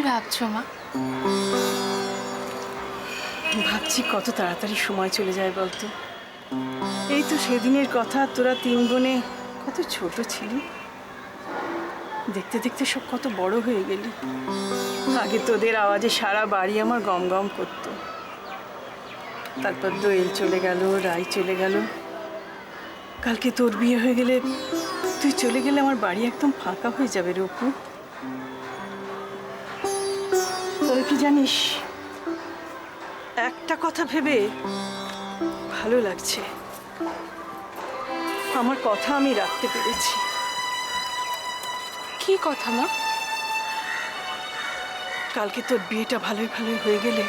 ভাবছো মা? ভাবছি কত তাড়াতাড়ি সময় চলে যায় বলতো। এই তো সেদিনের কথা, তোরা তিন বোনে কত ছোট ছিলি, দেখতে দেখতে সব কত বড় হয়ে গেলি। আগে তোদের আওয়াজে সারা বাড়ি আমার গম গম করতো, তারপর দোয়েল চলে গেল, রাই চলে গেল, কালকে তোর বিয়ে হয়ে গেলে, তুই চলে গেলে আমার বাড়ি একদম ফাঁকা হয়ে যাবে রে অপু। তোর কি জানিস, একটা কথা ভেবে ভালো লাগছে, আমার কথা আমি রাখতে পেরেছি। কি কথা মা? কালকে তোর বিয়েটা ভালোই ভালোই হয়ে গেলে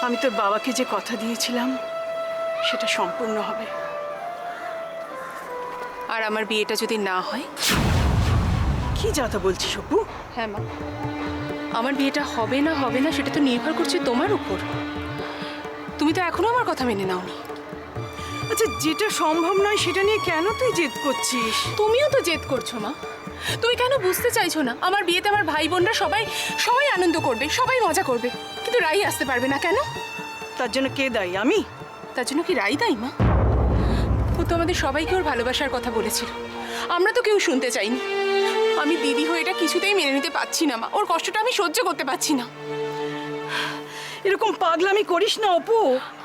আমি তোর বাবাকে যে কথা দিয়েছিলাম সেটা সম্পূর্ণ হবে। আর আমার বিয়েটা যদি না হয়? কি যাতা বলছিস অপু? হ্যাঁ মা, আমার বিয়েটা হবে না হবে না সেটা তো নির্ভর করছে তোমার উপর। তুমি তো এখনো আমার কথা মেনে নাওনি। আচ্ছা, যেটা সম্ভব নয় সেটা নিয়ে কেন তুই জেদ করছিস? তুমিও তো জেদ করছো মা। তুমি কেন বুঝতে চাইছো না? আমার বিয়েতে আমার ভাই বোনরা সবাই সবাই আনন্দ করবে, সবাই মজা করবে, কিন্তু রাই আসতে পারবে না কেন? তার জন্য কে দায়ী? আমি? তার জন্য কি রাই দায়ী মা? ও তো আমাদের সবাইকে ওর ভালোবাসার কথা বলেছিল, আমরা তো কেউ শুনতে চাইনি। আমি দিদি হয়ে এটা কিছুতেই মেনে নিতে পারছি না মা, ওর কষ্টটা আমি সহ্য করতে পারছি না। এরকম পাগলামি করিস না অপু,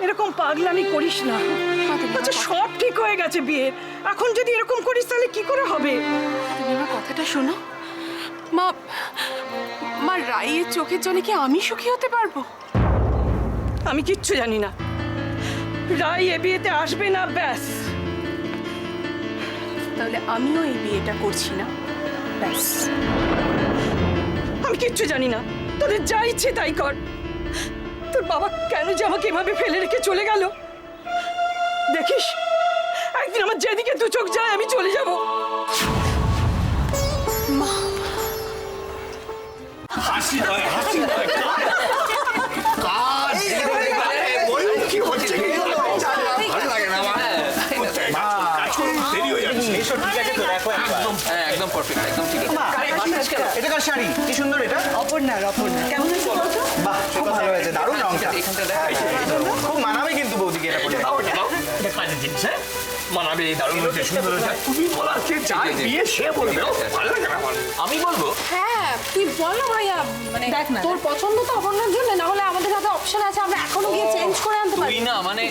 এরকম পাগলামি করিস না। আচ্ছা, সব ঠিক হয়ে গেছে বিয়ের, এখন যদি এরকম করিস তাহলে কি করে হবে? তুমি আমার কথাটা শোনো মা। মা, রাইয়ের চোখের জলে কি আমি সুখী হতে পারবো? আমি কিচ্ছু জানি না, রাই এ বিয়েতে আসবে না, ব্যাস। তাহলে আমিও এই বিয়েটা করছি না, ব্যাস। আমি কিচ্ছু জানি না, তোদের যা ইচ্ছে তাই কর। তোর বাবা কেন যে আমাকে এভাবে ফেলে রেখে চলে গেল, দেখিস একদিন আমার যেদিকে দু চোখ যায় আমি চলে যাব। মা, হাসি নয়, হাসি নয়, কাজ। কি হচ্ছে? ভালো লাগে না আমার। কাজ করুন, দেরি হয়ে যাচ্ছে। এসব ঠিক আছে তো, রাখো একবার। হ্যাঁ, একদম পারফেক্ট, একদম ঠিক আছে। এটা কার শাড়ি? কি সুন্দর এটা। অপর্ণা, অপর্ণা কেমন হয়েছে বলতো? বাহ, খুব ভালো হয়েছে, দারুণ রংটা। এখানটা দেখ। খুব মানাবে কিন্তু বৌদিকে এটা পরে। এটা কাজের জিনিস, হ্যাঁ? মানাবে, দারুণ হয়েছে, সুন্দর হয়েছে। তুমি বলার কে চাই, বিয়ে সে বলবে। ভালো লাগে না আমার। আমি বলবো? হ্যাঁ তুই বল না ভাইয়া, মানে তোর পছন্দ তো অপর্ণার জন্য, না হলে আমাদের হাতে অপশন আছে, আমরা এখনো গিয়ে চেঞ্জ করে আনতে পারি। তুই না মানে,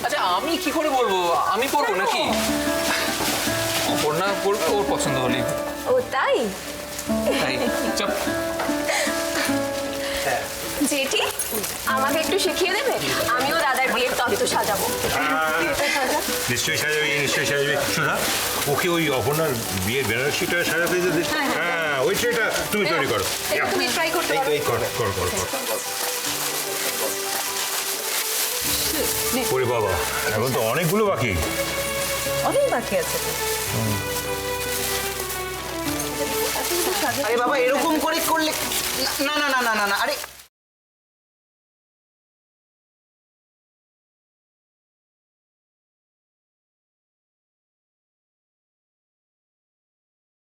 আচ্ছা আমি কি করে বলবো? আমি পরবো নাকি? অপর্ণা পরবে, ওর পছন্দ হলেই। ও তাই? তাই চপ। জেঠি, আমাকে একটু শিখিয়ে দেবে? আমিও দাদার বিয়ের তত্ত্ব সাজাবো। নিশ্চয়ই সাজাবি, নিশ্চয়ই সাজাবি। শোনা, ওকে ওই অপর্ণার বিয়ের বেনারসিটা সাজাতে দিতে। হ্যাঁ, ওই ট্রেটা তুমি তৈরি করো। তুমি ট্রাই করতে পারো। কর কর কর। ওরে বাবা, এখন তো অনেকগুলো বাকি। অনেক বাকি আছে। আরে বাবা, এরকম করে করলে না না না না না না, আরে